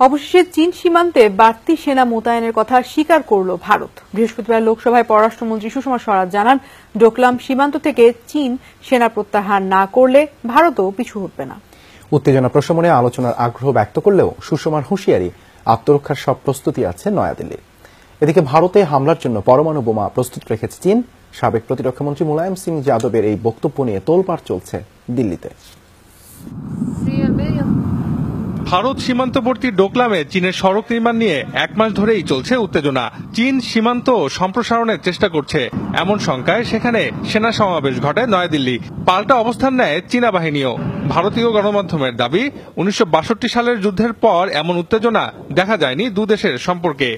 অবশেষে চীন সীমান্তে বাড়তি সেনা মোতায়েনের কথা স্বীকার করল ভারত। বৃহস্পতিবার লোকসভায় পররাষ্ট্রমন্ত্রী সুষমা স্বরাজ জানান, ডোকলাম সীমান্ত থেকে চীন সেনা প্রত্যাহার না করলে ভারতও পিছু হটবে না। উত্তেজনা প্রশমনে আলোচনার আগ্রহ ব্যক্ত করলেও সুষমার হুঁশিয়ারি, আত্মরক্ষার সব প্রস্তুতি আছে নয়াদিল্লির। এদিকে ভারতে হামলার জন্য পরমাণু বোমা প্রস্তুত রেখেছে চীন। সাবেক প্রতিরক্ষামন্ত্রী মুলায়ম সিং যাদবের এই বক্তব্য নিয়ে তোলপাড় চলছে দিল্লিতে। ভারত সীমান্তবর্তী ডোকলামে চীনের সড়ক নির্মাণ নিয়ে 1 মাস ধরেই চলছে উত্তেজনা। চীন সীমান্ত সম্প্রসারণের চেষ্টা করছে এমন শঙ্কায় সেখানে সেনা সমাবেশ ঘটে নয়াদিল্লি। পাল্টা অবস্থান নেয় চীনা বাহিনীও। ভারতীয় গণমাধ্যমের দাবি, 1962 সালের যুদ্ধের পর এমন উত্তেজনা দেখা যায়নি দুদেশের সম্পর্কে।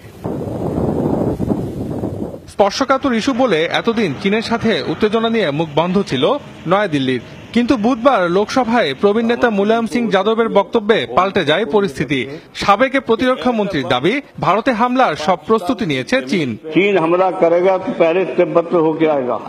স্পর্শকাতর ইস্যু বলে এতদিন চীনের সাথে উত্তেজনা নিয়ে মুখ বন্ধ ছিল নয়াদিল্লির। কিন্তু বুধবার লোকসভায় প্রবীণ নেতা মুলায়ম সিং যাদবের বক্তব্যে পাল্টে যায় পরিস্থিতি। সাবেক প্রতিরক্ষা মন্ত্রীর দাবি, ভারতে হামলার সব প্রস্তুতি নিয়েছে চীন।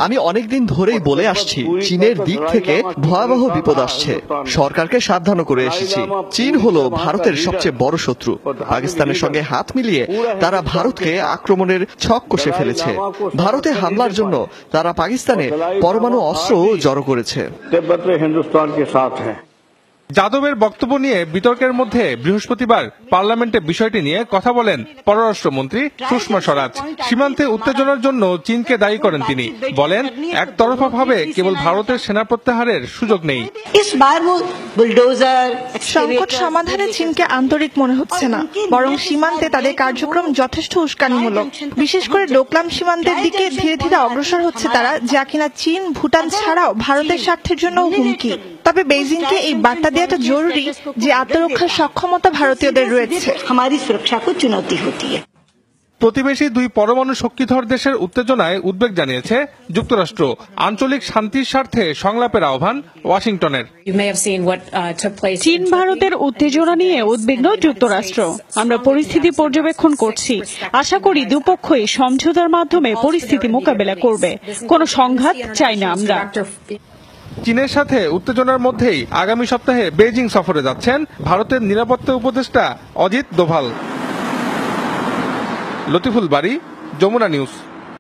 আমি অনেকদিন ধরেই বলে আসছি, চীনের দিক থেকে ভয়াবহ বিপদ আসছে। সরকারকে সাবধানও করে এসেছি। চীন হলো ভারতের সবচেয়ে বড় শত্রু। পাকিস্তানের সঙ্গে হাত মিলিয়ে তারা ভারতকে আক্রমণের ছক কষে ফেলেছে। ভারতে হামলার জন্য তারা পাকিস্তানে পরমাণু অস্ত্র জড়ো করেছে। যাদবের বক্তব্য নিয়ে বিতর্কের মধ্যে বৃহস্পতিবার পার্লামেন্টে বিষয়টি নিয়ে কথা বলেন পররাষ্ট্রমন্ত্রী সুষমা স্বরাজ। সীমান্তে উত্তেজনার জন্য চীনকে দায়ী করেন তিনি। বলেন, একতরফাভাবে কেবল ভারতের সেনা প্রত্যাহারের সুযোগ নেই। সংকট সমাধানে চীনকে আন্তরিক মনে হচ্ছে না, বরং সীমান্তে তাদের কার্যক্রম যথেষ্ট উস্কানিমূলক। বিশেষ করে ডোকলাম সীমান্তের দিকে ধীরে ধীরে অগ্রসর হচ্ছে তারা, যা কিনা চীন, ভুটান ছাড়াও ভারতের স্বার্থের জন্য হুমকি। তবে বেইজিংকে এই বার্তা দেওয়াটা জরুরি যে আত্মরক্ষার সক্ষমতা ভারতীয়দের রয়েছে। প্রতিবেশী দুই পরমাণু শক্তিধর দেশের উত্তেজনায় উদ্বেগ জানিয়েছে যুক্তরাষ্ট্র। আঞ্চলিক শান্তির স্বার্থে সংলাপের আহ্বান ওয়াশিংটনের। চীন ভারতের উত্তেজনা নিয়ে উদ্বিগ্ন যুক্তরাষ্ট্র। আমরা পরিস্থিতি পর্যবেক্ষণ করছি। আশা করি দুপক্ষই সমঝোতার মাধ্যমে পরিস্থিতি মোকাবেলা করবে। কোনো সংঘাত চাই না আমরা। চীনের সাথে উত্তেজনার মধ্যেই আগামী সপ্তাহে বেইজিং সফরে যাচ্ছেন ভারতের নিরাপত্তা উপদেষ্টা অজিত দোভাল। লতিফুল বারী, যমুনা নিউজ।